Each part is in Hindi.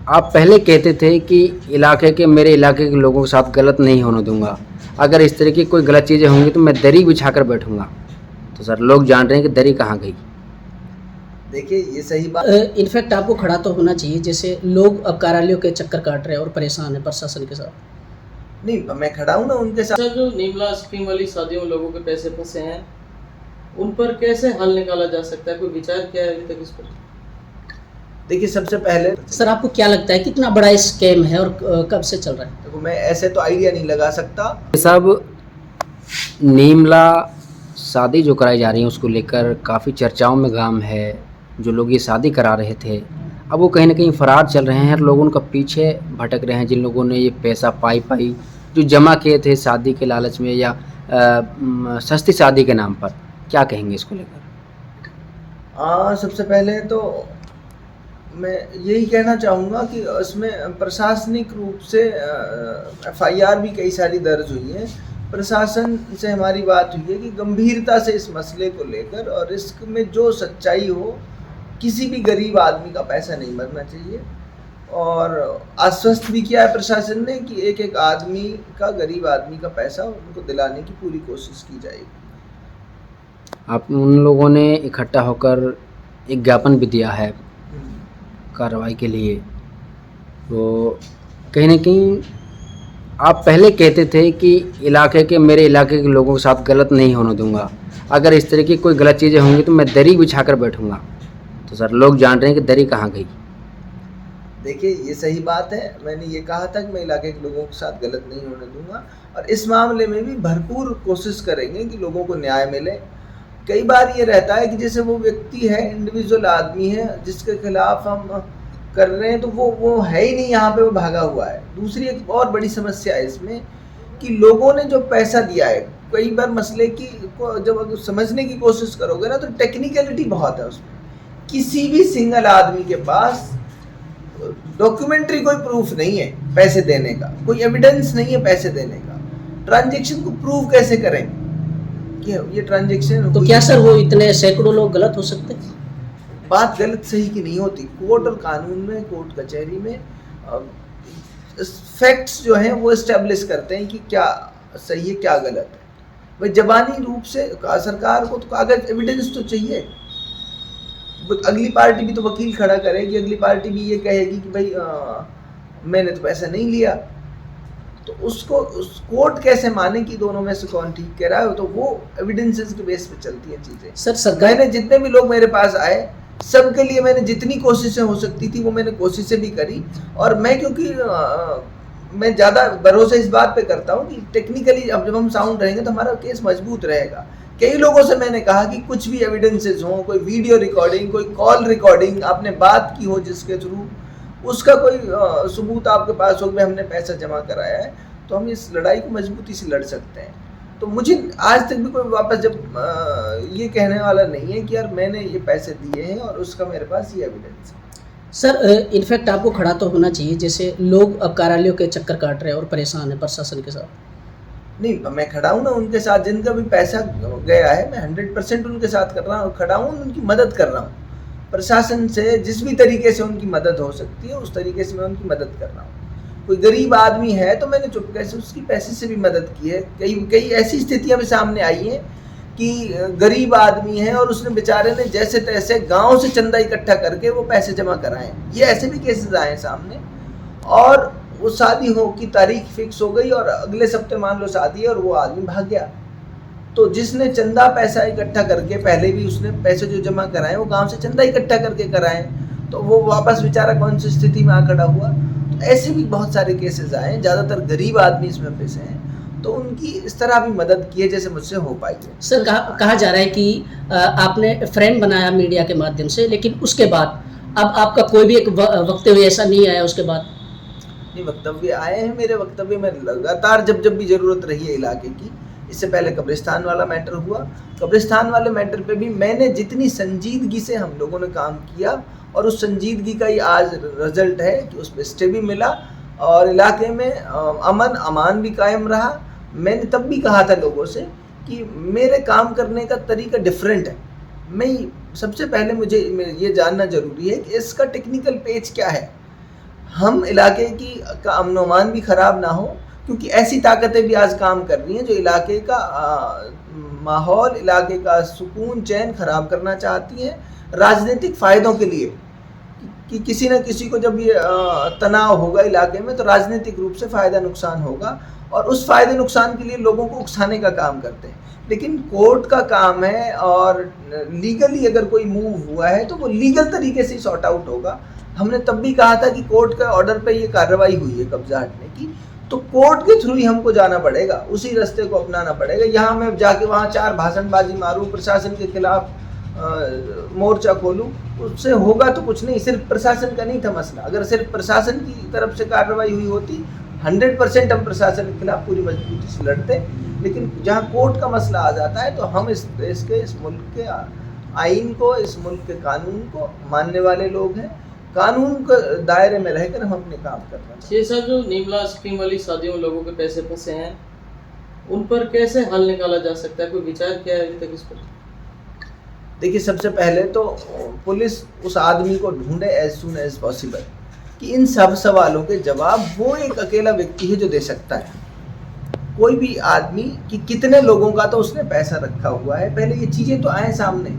आप पहले कहते थे कि मेरे इलाके के लोगों के साथ गलत नहीं होने दूंगा। अगर इस तरह की कोई गलत चीज़ें होंगी तो मैं दरी बिछाकर बैठूंगा। तो सर लोग जान रहे हैं कि दरी कहाँ गई। देखिए ये सही बात। इनफैक्ट आपको खड़ा तो होना चाहिए, जैसे लोग अब कार्यालयों के चक्कर काट रहे हैं और परेशान है प्रशासन के साथ। नहीं, मैं खड़ा हूँ ना उनके साथ। सर, जो निर्मला स्कीम वाली शादियों में लोगों के पैसे फंसे हैं, उन पर कैसे हल निकाला जा सकता है? कोई विचार किया है अभी तक इस पर? देखिए सबसे पहले सर आपको क्या लगता है कितना बड़ा स्कैम है और कब से चल रहा है? देखो, मैं ऐसे तो आइडिया नहीं लगा सकता। सब नीमला शादी जो कराई जा रही है उसको लेकर काफ़ी चर्चाओं में गाम है। जो लोग ये शादी करा रहे थे अब वो कहीं ना कहीं फरार चल रहे हैं और लोग उनका पीछे भटक रहे हैं। जिन लोगों ने ये पैसा पाई जो जमा किए थे शादी के लालच में या सस्ती शादी के नाम पर, क्या कहेंगे इसको लेकर? सबसे पहले तो मैं यही कहना चाहूँगा कि उसमें प्रशासनिक रूप से एफआईआर भी कई सारी दर्ज हुई है। प्रशासन से हमारी बात हुई है कि गंभीरता से इस मसले को लेकर और इसमें जो सच्चाई हो, किसी भी गरीब आदमी का पैसा नहीं मरना चाहिए। और आश्वस्त भी किया है प्रशासन ने कि एक एक आदमी का, गरीब आदमी का पैसा उनको दिलाने की पूरी कोशिश की जाएगी। आप उन लोगों ने इकट्ठा होकर एक ज्ञापन भी दिया है कार्रवाई के लिए। तो कहीं ना कहीं आप पहले कहते थे कि मेरे इलाके के लोगों के साथ गलत नहीं होने दूंगा। अगर इस तरह की कोई गलत चीज़ें होंगी तो मैं दरी बिछाकर बैठूंगा। तो सर लोग जान रहे हैं कि दरी कहाँ गई। देखिए ये सही बात है। मैंने ये कहा था कि मैं इलाके के लोगों के साथ गलत नहीं होने दूंगा और इस मामले में भी भरपूर कोशिश करेंगे कि लोगों को न्याय मिले। कई बार ये रहता है कि जैसे वो व्यक्ति है, इंडिविजुअल आदमी है जिसके खिलाफ हम कर रहे हैं, तो वो है ही नहीं यहाँ पे, वो भागा हुआ है। दूसरी एक और बड़ी समस्या है इसमें कि लोगों ने जो पैसा दिया है, कई बार मसले की को जब समझने की कोशिश करोगे ना तो टेक्निकलिटी बहुत है उसमें। किसी भी सिंगल आदमी के पास डॉक्यूमेंट्री कोई प्रूफ नहीं है पैसे देने का, कोई एविडेंस नहीं है पैसे देने का। ट्रांजैक्शन को प्रूव कैसे करें कि ये ट्रांजैक्शन? तो क्या सर वो इतने सैकड़ों लोग गलत हो सकते हैं? बात गलत सही की नहीं होती। कोर्ट और कानून में, कोर्ट कचहरी में फैक्ट्स जो हैं वो एस्टेब्लिश करते हैं कि क्या सही है क्या गलत है। भाई जबानी रूप से सरकार को तो कागज एविडेंस तो चाहिए। अगली पार्टी भी तो वकील खड़ा करेगी, अगली पार्टी भी ये कहेगी कि भाई मैंने तो पैसा नहीं लिया। तो उसको कोर्ट कैसे माने कि दोनों में से कौन ठीक कह रहा है? तो वो एविडेंसेस के बेस पे चलती हैं चीज़ें। सर सरकार मैंने जितने भी लोग मेरे पास आए सबके लिए मैंने जितनी कोशिशें हो सकती थी वो मैंने कोशिशें भी करी। और मैं क्योंकि मैं ज़्यादा भरोसा इस बात पे करता हूँ कि टेक्निकली अब जब हम साउंड रहेंगे तो हमारा केस मजबूत रहेगा। कई लोगों से मैंने कहा कि कुछ भी एविडेंसेस हो, कोई वीडियो रिकॉर्डिंग, कोई कॉल रिकॉर्डिंग आपने बात की हो जिसके थ्रू उसका कोई सबूत आपके पास हो कि हमने पैसा जमा कराया है, तो हम इस लड़ाई को मजबूती से लड़ सकते हैं। तो मुझे आज तक भी कोई वापस जब ये कहने वाला नहीं है कि यार मैंने ये पैसे दिए हैं और उसका मेरे पास ये एविडेंस है। सर इनफैक्ट आपको खड़ा तो होना चाहिए, जैसे लोग अब कार्यालयों के चक्कर काट रहे हैं और परेशान है प्रशासन के साथ। नहीं, मैं खड़ा हूँ ना उनके साथ। जिनका भी पैसा गया है मैं 100% उनके साथ कर रहा हूँ, खड़ा हूँ, उनकी मदद कर रहा हूँ। प्रशासन से जिस भी तरीके से उनकी मदद हो सकती है उस तरीके से मैं उनकी मदद कर रहा हूँ। कोई गरीब आदमी है तो मैंने चुपके से उसकी पैसे से भी मदद की है। कई ऐसी स्थितियाँ भी सामने आई हैं कि गरीब आदमी है और उसने बेचारे ने जैसे तैसे गांव से चंदा इकट्ठा करके वो पैसे जमा कराए। ये ऐसे भी केसेस आए सामने। और वो शादी हो की तारीख फिक्स हो गई और अगले हफ्ते मान लो शादी है और वो आदमी भाग गया। तो जिसने चंदा पैसा इकट्ठा करके, पहले भी उसने पैसे जो जमा कराए वो गांव से चंदा इकट्ठा करके कराए, तो वो वापस बेचारा कौन सी स्थिति में आ खड़ा हुआ। तो ऐसे भी बहुत सारे केसेस आए हैं। ज़्यादातर गरीब आदमी इसमें फंसे हैं, तो उनकी इस तरह भी मदद की है जैसे मुझसे हो पाई है। सर कहा जा रहा है कि आपने फ्रेंड बनाया मीडिया के माध्यम से, लेकिन उसके बाद अब आपका कोई भी एक वक्तव्य ऐसा नहीं आया उसके बाद? नहीं, वक्तव्य आए हैं मेरे। वक्तव्य में लगातार जब भी ज़रूरत रही है इलाके की। इससे पहले कब्रिस्तान वाला मैटर हुआ। कब्रिस्तान वाले मैटर पे भी मैंने जितनी संजीदगी से हम लोगों ने काम किया और उस संजीदगी का ही आज रिजल्ट है कि उस पर स्टे भी मिला और इलाके में अमन अमान भी कायम रहा। मैंने तब भी कहा था लोगों से कि मेरे काम करने का तरीका डिफरेंट है। सबसे पहले मुझे ये जानना ज़रूरी है कि इसका टेक्निकल पेज क्या है। हम इलाके की का अमन व अमान भी ख़राब ना हो, क्योंकि ऐसी ताकतें भी आज काम कर रही हैं जो इलाके का माहौल, इलाके का सुकून चैन ख़राब करना चाहती हैं राजनीतिक फ़ायदों के लिए। कि किसी न किसी को जब ये तनाव होगा इलाके में तो राजनीतिक रूप से फ़ायदा नुकसान होगा, और उस फ़ायदे नुकसान के लिए लोगों को उकसाने का काम करते हैं। लेकिन कोर्ट का काम है, और लीगली अगर कोई मूव हुआ है तो वो लीगल तरीके से सॉर्ट आउट होगा। हमने तब भी कहा था कि कोर्ट के ऑर्डर पे ये कार्रवाई हुई है कब्जा हटने की, तो कोर्ट के थ्रू ही हमको जाना पड़ेगा, उसी रास्ते को अपनाना पड़ेगा। यहाँ मैं जाके वहाँ 4 भाषणबाजी मारूँ, प्रशासन के खिलाफ मोर्चा खोलूँ, उससे होगा तो कुछ नहीं। सिर्फ प्रशासन का नहीं था मसला, अगर सिर्फ प्रशासन की तरफ से कार्रवाई हुई होती 100% हम प्रशासन के खिलाफ पूरी मजबूती से लड़ते। लेकिन जहाँ कोर्ट का मसला आ जाता है तो हम इस देश के, इस मुल्क के आइन को, इस मुल्क के कानून को मानने वाले लोग हैं। कानून के दायरे में रहकर हम अपने काम कर रहे हैं। ये सब जो निर्मला स्कीम वाली शादियों में लोगों के पैसे फंसे हैं, उन पर कैसे हल निकाला जा सकता है? कोई विचार किया है अभी तक इस पर? देखिए, सबसे पहले तो पुलिस उस आदमी को ढूंढे एज सून एज पॉसिबल, कि इन सब सवालों के जवाब वो एक अकेला व्यक्ति है जो दे सकता है। कोई भी आदमी कि कितने लोगों का तो उसने पैसा रखा हुआ है, पहले ये चीज़ें तो आए सामने।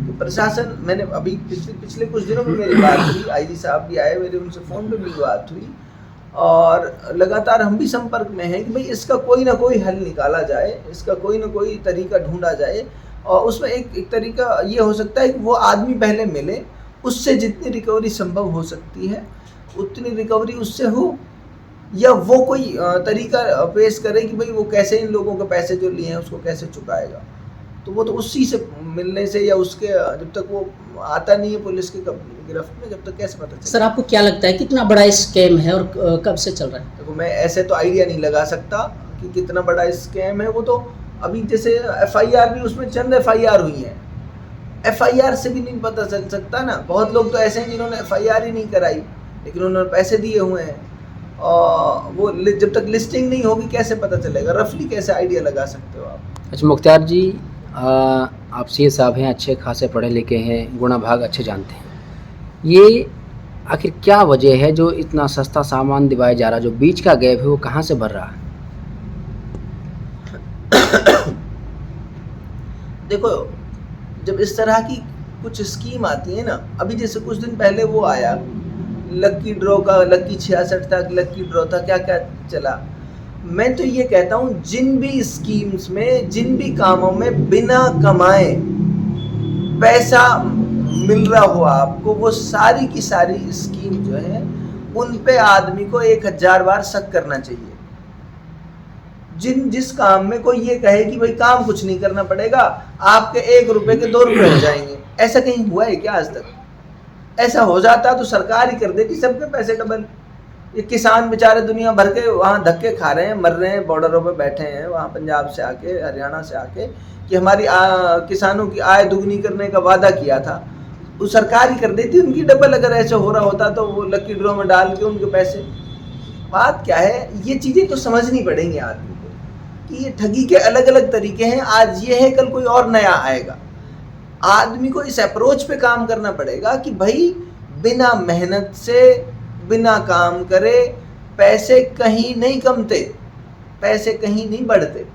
कि प्रशासन, मैंने अभी पिछले कुछ दिनों में मेरी बात हुई, आईजी साहब भी आए, मेरे उनसे फ़ोन पे भी बात हुई, और लगातार हम भी संपर्क में हैं कि भाई इसका कोई ना कोई हल निकाला जाए, इसका कोई ना कोई तरीका ढूंढा जाए। और उसमें एक तरीका ये हो सकता है कि वो आदमी पहले मिले, उससे जितनी रिकवरी संभव हो सकती है उतनी रिकवरी उससे हो, या वो कोई तरीका पेश करे कि भाई वो कैसे इन लोगों के पैसे जो लिए हैं उसको कैसे चुकाएगा। तो वो तो उसी से मिलने से, या उसके जब तक वो आता नहीं है पुलिस की गिरफ्त में, जब तक कैसे पता चले। सर, आपको क्या लगता है कितना बड़ा स्कैम है और कब से चल रहा है? देखो, मैं ऐसे तो आइडिया नहीं लगा सकता कि कितना बड़ा स्कैम है। वो तो अभी जैसे FIR भी, उसमें चंद FIR हुई हैं, FIR से भी नहीं पता चल सकता ना। बहुत लोग तो ऐसे हैं जिन्होंने FIR ही नहीं कराई, लेकिन उन्होंने पैसे दिए हुए हैं, और वो जब तक लिस्टिंग नहीं होगी कैसे पता चलेगा? रफली कैसे आइडिया लगा सकते हो आप? अच्छा मुख्तार जी, आप सीए साहब हैं, अच्छे खासे पढ़े लिखे हैं, गुणा भाग अच्छे जानते हैं। ये आखिर क्या वजह है जो इतना सस्ता सामान दिवाया जा रहा है, जो बीच का गैप है वो कहाँ से भर रहा है? देखो, जब इस तरह की कुछ स्कीम आती है ना, अभी जैसे कुछ दिन पहले वो आया लक्की ड्रॉ का, लक्की 66 था, लक्की ड्रॉ था, क्या क्या चला। मैं तो ये कहता हूँ, जिन भी स्कीम्स में, जिन भी कामों में बिना कमाए पैसा मिल रहा हो आपको, वो सारी की सारी स्कीम जो है उन पे आदमी को 1000 बार शक करना चाहिए। जिस काम में कोई ये कहे कि भाई काम कुछ नहीं करना पड़ेगा, आपके 1 रुपए के 2 रुपए हो जाएंगे, ऐसा कहीं हुआ है क्या आज तक? ऐसा हो जाता तो सरकार ही कर देती सबके पैसे डबल। ये किसान बेचारे दुनिया भर के वहाँ धक्के खा रहे हैं, मर रहे हैं, बॉर्डरों पे बैठे हैं वहाँ पंजाब से आके, हरियाणा से आके, कि हमारी किसानों की आय दुगनी करने का वादा किया था, वो सरकार ही कर देती उनकी डबल। अगर ऐसा हो रहा होता तो वो लकी ड्रॉ में डाल के उनके पैसे। बात क्या है, ये चीज़ें तो समझनी पड़ेंगी आदमी को कि ये ठगी के अलग अलग तरीके हैं। आज ये है, कल कोई और नया आएगा। आदमी को इस अप्रोच पे काम करना पड़ेगा कि भाई बिना मेहनत से, बिना काम करे पैसे कहीं नहीं कमते, पैसे कहीं नहीं बढ़ते।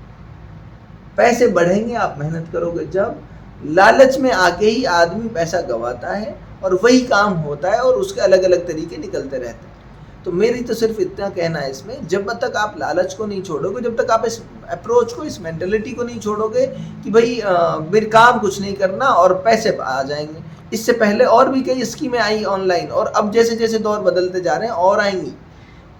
पैसे बढ़ेंगे आप मेहनत करोगे जब। लालच में आके ही आदमी पैसा गंवाता है, और वही काम होता है, और उसके अलग अलग तरीके निकलते रहते हैं। तो मेरी तो सिर्फ इतना कहना है इसमें, जब तक आप लालच को नहीं छोड़ोगे, जब तक आप इस अप्रोच को, इस मेंटलिटी को नहीं छोड़ोगे कि भाई मेरे काम कुछ नहीं करना और पैसे आ जाएंगे। इससे पहले और भी कई स्कीमें आई ऑनलाइन, और अब जैसे जैसे दौर बदलते जा रहे हैं और आएंगी।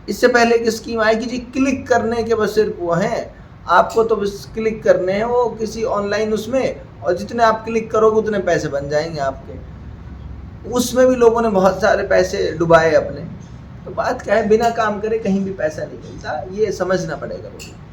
इससे पहले एक स्कीम आएगी जी, क्लिक करने के बस सिर्फ वो हैं, आपको तो बस क्लिक करने हैं वो किसी ऑनलाइन उसमें, और जितने आप क्लिक करोगे उतने पैसे बन जाएंगे आपके। उसमें भी लोगों ने बहुत सारे पैसे डुबाए अपने। तो बात क्या है, बिना काम करे कहीं भी पैसा नहीं मिलता, ये समझना पड़ेगा लोगों को।